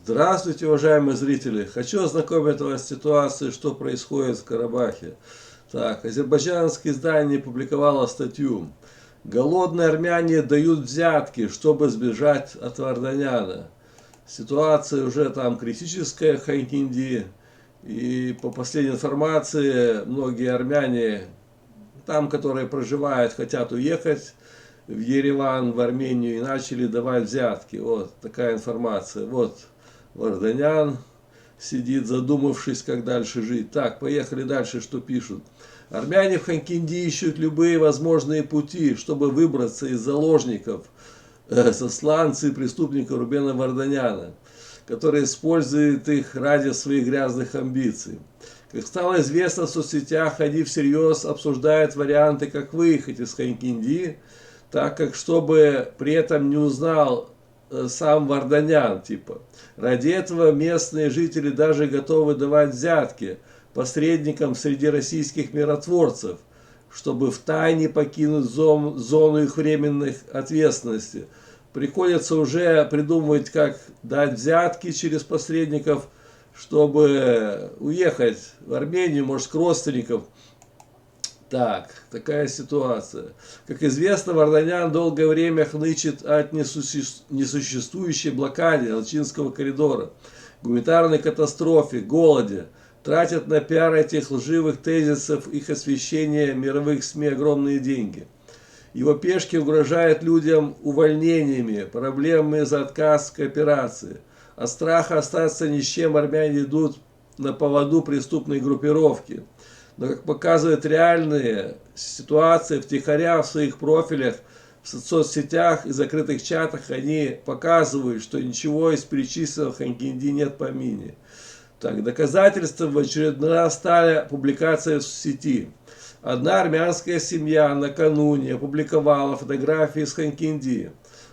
Здравствуйте, уважаемые зрители! Хочу ознакомить вас с ситуацией, что происходит в Карабахе. Так, азербайджанское издание публиковало статью. Голодные армяне дают взятки, чтобы сбежать от Варданяна. Ситуация уже там критическая в Ханкинди. И по последней информации, многие армяне, там, которые проживают, хотят уехать в Ереван, в Армению, и начали давать взятки. Вот такая информация. Вот Варданян сидит, задумавшись, как дальше жить. Так, поехали дальше, что пишут. Армяне в Ханкинди ищут любые возможные пути, чтобы выбраться из заложников засланцы и преступника Рубена Варданяна, который использует их ради своих грязных амбиций. Как стало известно в соцсетях, они всерьез обсуждают варианты, как выехать из Ханкинди, так как, чтобы при этом не узнал сам Варданян, типа. Ради этого местные жители даже готовы давать взятки посредникам среди российских миротворцев, чтобы втайне покинуть зону их временной ответственности. Приходится уже придумывать, как дать взятки через посредников, чтобы уехать в Армению, может, к родственникам. Так, такая ситуация. Как известно, Варданян долгое время хнычет от несуществующей блокаде Алчинского коридора, гуманитарной катастрофе, голоде. Тратят на пиар этих лживых тезисов, их освещение мировых СМИ огромные деньги. Его пешки угрожают людям увольнениями, проблемами за отказ в кооперации. От страха остаться ни с чем армяне идут на поводу преступной группировки. Но, как показывают реальные ситуации, втихаря в своих профилях, в соцсетях и закрытых чатах, они показывают, что ничего из перечисленного в Ханкинди нет в помине. Так, доказательством в очередной раз стали публикации в сети. Одна армянская семья накануне опубликовала фотографии из Ханкинди,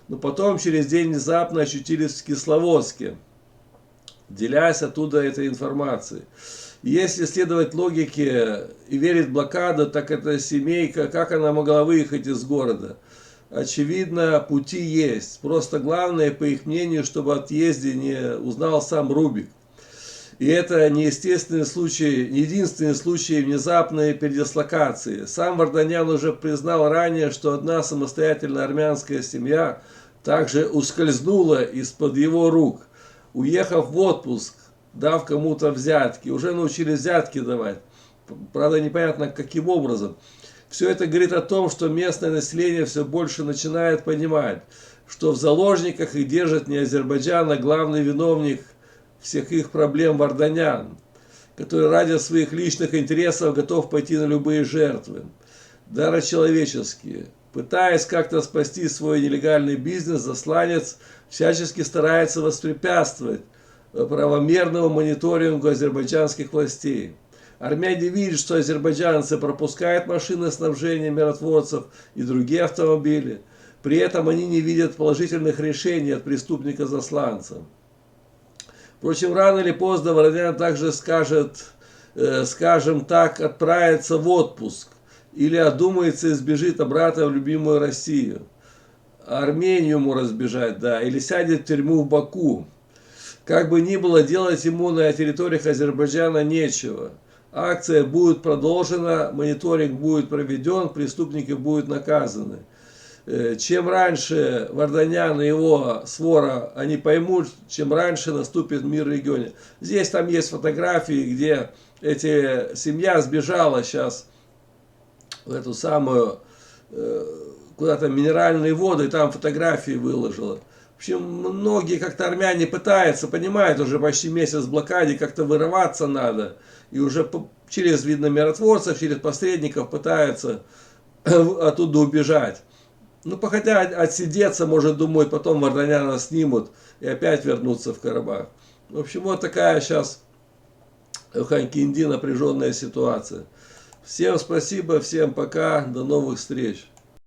но потом через день внезапно очутились в Кисловодске, делясь оттуда этой информацией. Если следовать логике и верить в блокаду, так эта семейка, как она могла выехать из города? Очевидно, пути есть. Просто главное, по их мнению, чтобы о отъезде не узнал сам Рубик. И это не естественный случай, не единственный случай внезапной передислокации. Сам Варданян уже признал ранее, что одна самостоятельная армянская семья также ускользнула из-под его рук, уехав в отпуск, дав кому-то взятки. Уже научились взятки давать. Правда, непонятно, каким образом. Все это говорит о том, что местное население все больше начинает понимать, что в заложниках их держит не Азербайджан, а главный виновник всех их проблем Варданян, который ради своих личных интересов готов пойти на любые жертвы, даже человеческие. Пытаясь как-то спасти свой нелегальный бизнес, засланец всячески старается воспрепятствовать правомерному мониторингу азербайджанских властей. Армяне видят, что азербайджанцы пропускают машины снабжения миротворцев и другие автомобили. При этом они не видят положительных решений от преступника-засланца. Впрочем, рано или поздно Варданян также скажет, скажем так, отправится в отпуск или одумается и сбежит обратно в любимую Россию. Армению может сбежать, да, или сядет в тюрьму в Баку. Как бы ни было, делать ему на территориях Азербайджана нечего. Акция будет продолжена, мониторинг будет проведен, преступники будут наказаны. Чем раньше Варданян и его свора они поймут, чем раньше наступит мир в регионе. Здесь там есть фотографии, где семья сбежала сейчас в эту самую, куда-то минеральные воды, там фотографии выложила. В общем, многие как-то армяне пытаются, понимают, уже почти месяц в блокаде, как-то вырываться надо. И уже через, видно, миротворцев, через посредников пытаются оттуда убежать. Ну, хотя отсидеться, может, думают, потом Варданяна снимут и опять вернуться в Карабах. В общем, вот такая сейчас в Ханкинди напряженная ситуация. Всем спасибо, всем пока, до новых встреч.